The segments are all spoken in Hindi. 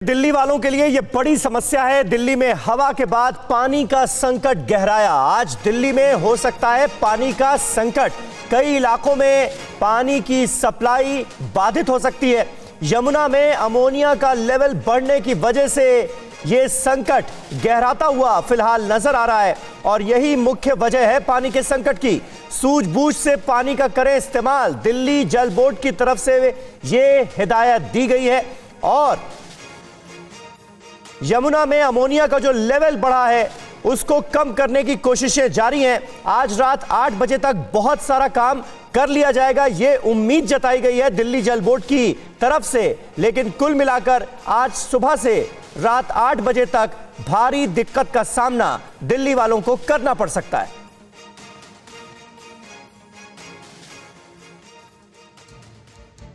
दिल्ली वालों के लिए यह बड़ी समस्या है। दिल्ली में हवा के बाद पानी का संकट गहराया। आज दिल्ली में हो सकता है पानी का संकट। कई इलाकों में पानी की सप्लाई बाधित हो सकती है। यमुना में अमोनिया का लेवल बढ़ने की वजह से यह संकट गहराता हुआ फिलहाल नजर आ रहा है और यही मुख्य वजह है पानी के संकट की। सूझबूझ से पानी का करें इस्तेमाल, दिल्ली जल बोर्ड की तरफ से यह हिदायत दी गई है। और यमुना में अमोनिया का जो लेवल बढ़ा है उसको कम करने की कोशिशें जारी हैं। आज रात 8 बजे तक बहुत सारा काम कर लिया जाएगा, ये उम्मीद जताई गई है दिल्ली जल बोर्ड की तरफ से। लेकिन कुल मिलाकर आज सुबह से रात 8 बजे तक भारी दिक्कत का सामना दिल्ली वालों को करना पड़ सकता है।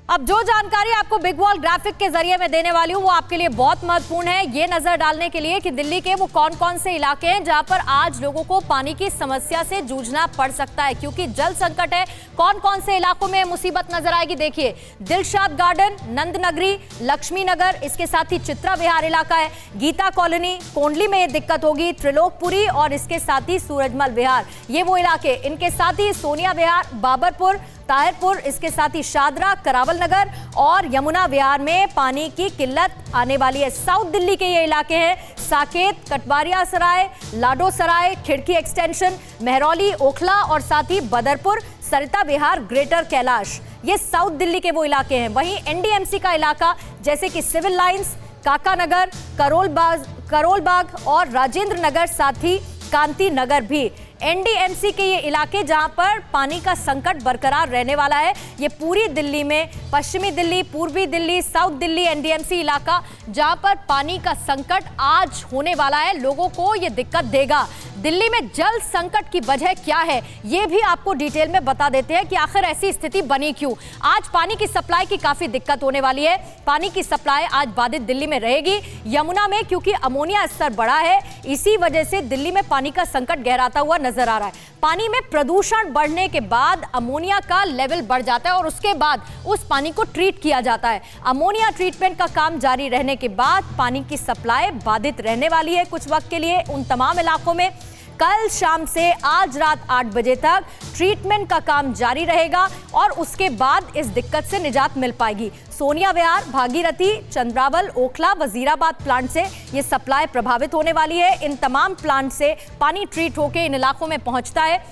अब जो जानकारी आपको बिग वॉल ग्राफिक के जरिए मैं देने वाली हूं वो आपके लिए बहुत महत्वपूर्ण है, ये नजर डालने के लिए कि दिल्ली के वो कौन कौन से इलाके हैं जहां पर आज लोगों को पानी की समस्या से जूझना पड़ सकता है, क्योंकि जल संकट है। कौन कौन से इलाकों में मुसीबत नजर आएगी, देखिए दिलशाद गार्डन, नंद नगरी, लक्ष्मी नगर, इसके साथ ही चित्रा विहार इलाका है, गीता कॉलोनी, कोंडली में ये दिक्कत होगी, त्रिलोकपुरी और इसके साथ ही सूरजमल विहार, ये वो इलाके। इनके साथ ही सोनिया विहार, बाबरपुर, ताहिरपुर, इसके साथ ही शादरा, करावल नगर और यमुना विहार में पानी की किल्लत आने वाली है। साउथ दिल्ली के ये इलाके हैं, साकेत, कटवारिया सराय, लाडो सराय, खिड़की एक्सटेंशन, मेहरौली, ओखला और साथ ही बदरपुर, सरिता विहार, ग्रेटर कैलाश, ये साउथ दिल्ली के वो इलाके हैं। वहीं एनडीएमसी का इलाका जैसे कि सिविल लाइंस, काका नगर, करोल बाग और राजेंद्र नगर, साथ ही कांति नगर भी एनडीएमसी के ये इलाके जहां पर पानी का संकट बरकरार रहने वाला है। ये पूरी दिल्ली में पश्चिमी दिल्ली, पूर्वी दिल्ली, साउथ दिल्ली एनडीएमसी इलाका जहां पर पानी का संकट आज होने वाला है, लोगों को ये दिक्कत देगा। दिल्ली में जल संकट की वजह क्या है ये भी आपको डिटेल में बता देते हैं कि आखिर ऐसी स्थिति बनी क्यों। आज पानी की सप्लाई की काफी दिक्कत होने वाली है। पानी की सप्लाई आज बाधित दिल्ली में रहेगी। यमुना में क्योंकि अमोनिया स्तर बढ़ा है, इसी वजह से दिल्ली में पानी का संकट गहराता हुआ नजर आ रहा है। पानी में प्रदूषण बढ़ने के बाद अमोनिया का लेवल बढ़ जाता है और उसके बाद उस पानी को ट्रीट किया जाता है। अमोनिया ट्रीटमेंट का काम जारी रहने के बाद पानी की सप्लाई बाधित रहने वाली है कुछ वक्त के लिए उन तमाम इलाकों में। कल शाम से आज रात 8 बजे तक ट्रीटमेंट का काम जारी रहेगा और उसके बाद इस दिक्कत से निजात मिल पाएगी। सोनिया विहार, भागीरथी, चंद्रावल, ओखला, वजीराबाद प्लांट से ये सप्लाई प्रभावित होने वाली है। इन तमाम प्लांट से पानी ट्रीट होकर इन इलाकों में पहुंचता है।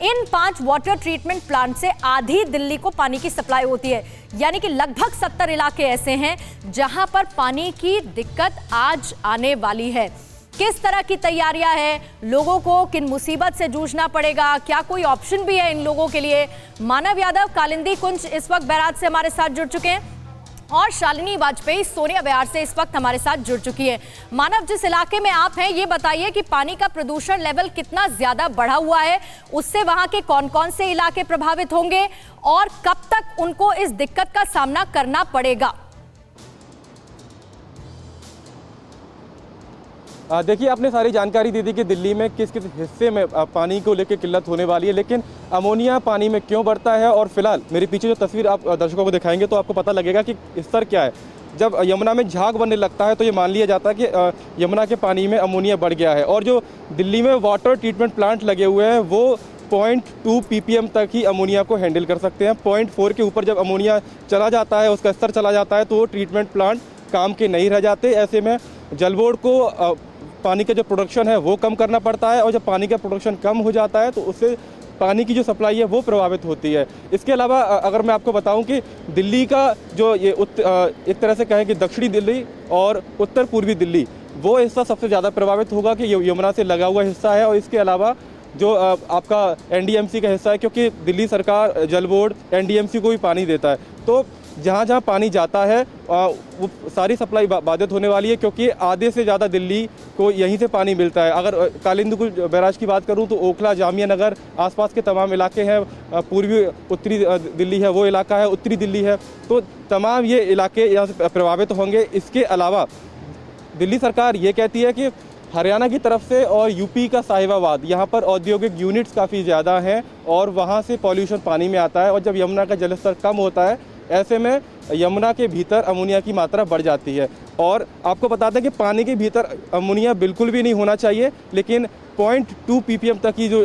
इन 5 वाटर ट्रीटमेंट प्लांट से आधी दिल्ली को पानी की सप्लाई होती है, यानी कि लगभग 70 इलाके ऐसे हैं जहां पर पानी की दिक्कत आज आने वाली है। किस तरह की तैयारियां हैं, लोगों को किन मुसीबत से जूझना पड़ेगा, क्या कोई ऑप्शन भी है इन लोगों के लिए। मानव यादव कालिंदी कुंज इस वक्त बैराज से हमारे साथ जुड़ चुके हैं और शालिनी वाजपेयी सोनिया विहार से इस वक्त हमारे साथ जुड़ चुकी है। मानव, जिस इलाके में आप हैं ये बताइए कि पानी का प्रदूषण लेवल कितना ज्यादा बढ़ा हुआ है, उससे वहां के कौन कौन से इलाके प्रभावित होंगे और कब तक उनको इस दिक्कत का सामना करना पड़ेगा। देखिए, आपने सारी जानकारी दी थी कि दिल्ली में किस किस हिस्से में पानी को लेकर किल्लत होने वाली है, लेकिन अमोनिया पानी में क्यों बढ़ता है और फिलहाल मेरे पीछे जो तस्वीर आप दर्शकों को दिखाएंगे तो आपको पता लगेगा कि स्तर क्या है। जब यमुना में झाग बनने लगता है तो ये मान लिया जाता है कि यमुना के पानी में अमोनिया बढ़ गया है। और जो दिल्ली में वाटर ट्रीटमेंट प्लांट लगे हुए हैं वो 0.2 ppm तक ही अमोनिया को हैंडल कर सकते हैं। 0.4 के ऊपर जब अमोनिया चला जाता है, उसका स्तर चला जाता है, तो वो ट्रीटमेंट प्लांट काम के नहीं रह जाते। ऐसे में जल बोर्ड को पानी का जो प्रोडक्शन है वो कम करना पड़ता है और जब पानी का प्रोडक्शन कम हो जाता है तो उससे पानी की जो सप्लाई है वो प्रभावित होती है। इसके अलावा अगर मैं आपको बताऊं कि दिल्ली का जो ये एक तरह से कहें कि दक्षिणी दिल्ली और उत्तर पूर्वी दिल्ली, वो हिस्सा सबसे ज़्यादा प्रभावित होगा कि यमुना से लगा हुआ हिस्सा है। और इसके अलावा जो आपका एनडीएमसी का हिस्सा है, क्योंकि दिल्ली सरकार जल बोर्ड एनडीएमसी को भी पानी देता है, तो जहाँ जहाँ पानी जाता है वो सारी सप्लाई बाधित होने वाली है, क्योंकि आधे से ज़्यादा दिल्ली को यहीं से पानी मिलता है। अगर कालिंदी कुंज बैराज की बात करूँ तो ओखला, जामिया नगर, आसपास के तमाम इलाके हैं, पूर्वी उत्तरी दिल्ली है वो इलाका है, उत्तरी दिल्ली है, तो तमाम ये इलाके यहाँ से प्रभावित होंगे। इसके अलावा दिल्ली सरकार ये कहती है कि हरियाणा की तरफ से और यूपी का साहिबाबाद, यहाँ पर औद्योगिक यूनिट्स काफ़ी ज़्यादा हैं और वहाँ से पॉल्यूशन पानी में आता है और जब यमुना का जलस्तर कम होता है ऐसे में यमुना के भीतर अमोनिया की मात्रा बढ़ जाती है। और आपको बता दें कि पानी के भीतर अमोनिया बिल्कुल भी नहीं होना चाहिए, लेकिन 0.2 ppm तक की जो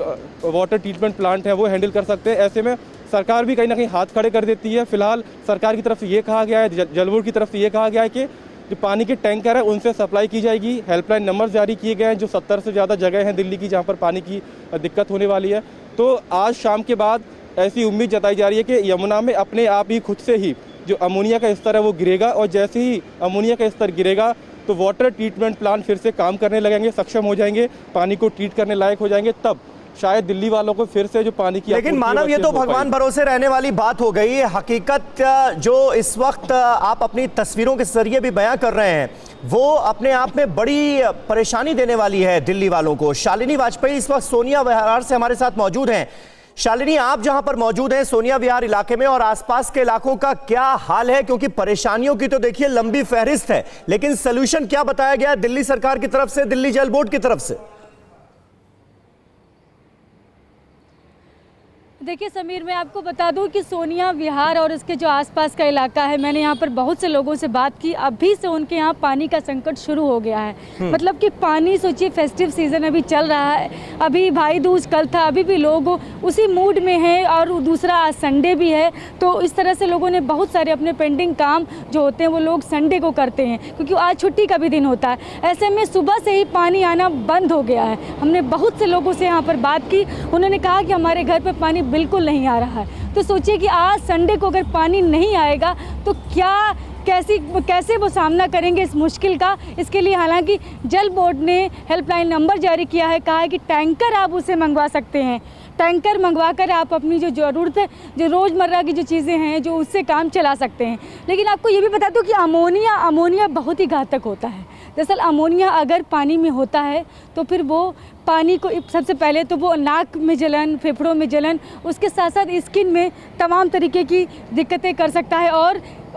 वाटर ट्रीटमेंट प्लांट है वो हैंडल कर सकते हैं। ऐसे में सरकार भी कहीं ना कहीं हाथ खड़े कर देती है। फिलहाल सरकार की तरफ से ये कहा गया है, जल बोर्ड की तरफ से ये कहा गया है कि जो पानी के टैंकर है उनसे सप्लाई की जाएगी। हेल्पलाइन नंबर जारी किए गए हैं, जो 70 से ज़्यादा जगह हैं दिल्ली की जहाँ पर पानी की दिक्कत होने वाली है। तो आज शाम के बाद ऐसी उम्मीद जताई जा रही है कि यमुना में अपने आप ही खुद से ही जो अमोनिया का स्तर है वो गिरेगा, और जैसे ही अमोनिया का स्तर गिरेगा तो वाटर ट्रीटमेंट प्लांट फिर से काम करने लगेंगे, सक्षम हो जाएंगे, पानी को ट्रीट करने लायक हो जाएंगे। तब शायद दिल्ली वालों को फिर से जो पानी की, लेकिन मानव ये तो भगवान भरोसे रहने वाली बात हो गई। हकीकत जो इस वक्त आप अपनी तस्वीरों के जरिए भी बयां कर रहे हैं वो अपने आप में बड़ी परेशानी देने वाली है दिल्ली वालों को। शालिनी वाजपेयी इस वक्त सोनिया विहार से हमारे साथ मौजूद हैं। शालिनी, आप जहां पर मौजूद हैं सोनिया विहार इलाके में, और आसपास के इलाकों का क्या हाल है? क्योंकि परेशानियों की तो देखिए लंबी फहरिस्त है, लेकिन सोल्यूशन क्या बताया गया है दिल्ली सरकार की तरफ से, दिल्ली जल बोर्ड की तरफ से? देखिए समीर, मैं आपको बता दूं कि सोनिया विहार और इसके जो आसपास का इलाका है, मैंने यहाँ पर बहुत से लोगों से बात की। अभी से उनके यहाँ पानी का संकट शुरू हो गया है। मतलब कि पानी, सोचिए फेस्टिव सीजन अभी चल रहा है, अभी भाई दूज कल था, अभी भी लोग उसी मूड में हैं, और दूसरा आज संडे भी है। तो इस तरह से लोगों ने बहुत सारे अपने पेंडिंग काम जो होते हैं वो लोग संडे को करते हैं, क्योंकि आज छुट्टी का भी दिन होता है। ऐसे में सुबह से ही पानी आना बंद हो गया है। हमने बहुत से लोगों से यहाँ पर बात की, उन्होंने कहा कि हमारे घर पर पानी बिल्कुल नहीं आ रहा है। तो सोचिए कि आज संडे को अगर पानी नहीं आएगा तो कैसे वो सामना करेंगे इस मुश्किल का। इसके लिए हालांकि जल बोर्ड ने हेल्पलाइन नंबर जारी किया है, कहा है कि टैंकर आप उसे मंगवा सकते हैं, टैंकर मंगवाकर आप अपनी जो ज़रूरत है, जो रोज़मर्रा की जो चीज़ें हैं, जो उससे काम चला सकते हैं। लेकिन आपको ये भी बता दूं कि अमोनिया बहुत ही घातक होता है। दरअसल अमोनिया अगर पानी में होता है तो फिर वो पानी को, सबसे पहले तो वो नाक में जलन, फेफड़ों में जलन, उसके साथ साथ स्किन में तमाम तरीके की दिक्कतें कर सकता है,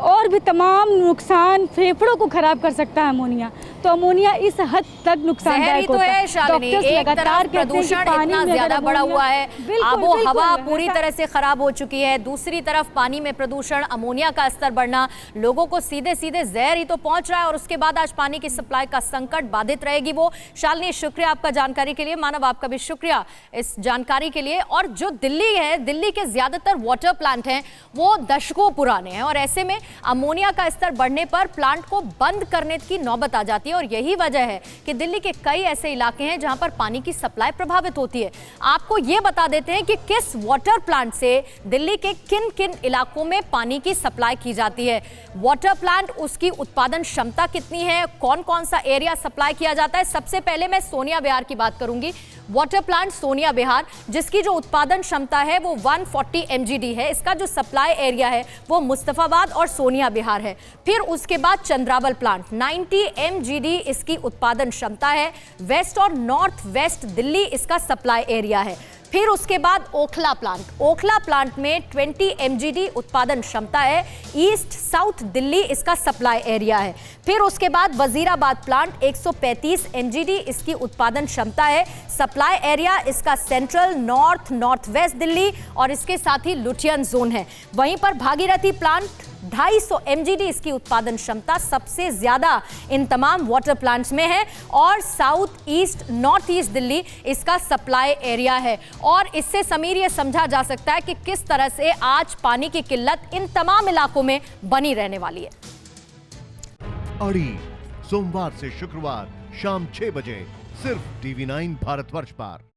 और भी तमाम नुकसान, फेफड़ों को खराब कर सकता है अमोनिया। तो अमोनिया इस हद तक नुकसानदायक होता है। डॉक्टर्स लगातार प्रदूषण इतना ज्यादा बढ़ा हुआ है, आबो हवा पूरी तरह से खराब हो चुकी है, दूसरी तरफ पानी में प्रदूषण, अमोनिया का स्तर बढ़ना, लोगों को सीधे सीधे जहर ही तो पहुंच रहा है, और उसके बाद आज पानी की सप्लाई का संकट बाधित रहेगी वो। शालिनी, शुक्रिया आपका जानकारी के लिए। मानव, आपका भी शुक्रिया इस जानकारी के लिए। और जो दिल्ली है, दिल्ली के ज्यादातर वाटर प्लांट हैं वो दशकों पुराने हैं, और ऐसे में अमोनिया का स्तर बढ़ने पर प्लांट को बंद करने की नौबत आ जाती है, और यही वजह है कि दिल्ली के कई ऐसे इलाके हैं जहां पर पानी की सप्लाई प्रभावित होती है। आपको यह बता देते हैं कि किस वाटर प्लांट से दिल्ली के किन किन इलाकों में पानी की सप्लाई की जाती है, वाटर प्लांट, उसकी उत्पादन क्षमता कितनी है, कौन कौन सा एरिया सप्लाई किया जाता है। सबसे पहले मैं सोनिया विहार की बात करूंगी। वाटर प्लांट सोनिया विहार, जिसकी जो उत्पादन क्षमता है वो 140 mgd है, इसका जो सप्लाई एरिया है वो मुस्तफाबाद और सोनिया विहार है। फिर उसके बाद चंद्रावल प्लांट 90 mgd इसकी उत्पादन क्षमता है, वेस्ट और नॉर्थ वेस्ट दिल्ली इसका सप्लाई एरिया है। फिर उसके बाद ओखला प्लांट में 20 mgd उत्पादन क्षमता है, ईस्ट साउथ दिल्ली इसका सप्लाई एरिया है। फिर उसके बाद वजीराबाद प्लांट 135 mgd इसकी उत्पादन क्षमता है, सप्लाई एरिया इसका सेंट्रल, नॉर्थ वेस्ट दिल्ली और इसके साथ ही लुटियन जोन है। वहीं पर भागीरथी प्लांट 250 mgd इसकी उत्पादन क्षमता सबसे ज्यादा इन तमाम वाटर प्लांट्स में है, और south east north east Delhi इसका सप्लाई एरिया है। और इससे समीर ये समझा जा सकता है कि किस तरह से आज पानी की किल्लत इन तमाम इलाकों में बनी रहने वाली है। अड़ी सोमवार से शुक्रवार शाम 6 बजे सिर्फ TV9 भारतवर्ष पर।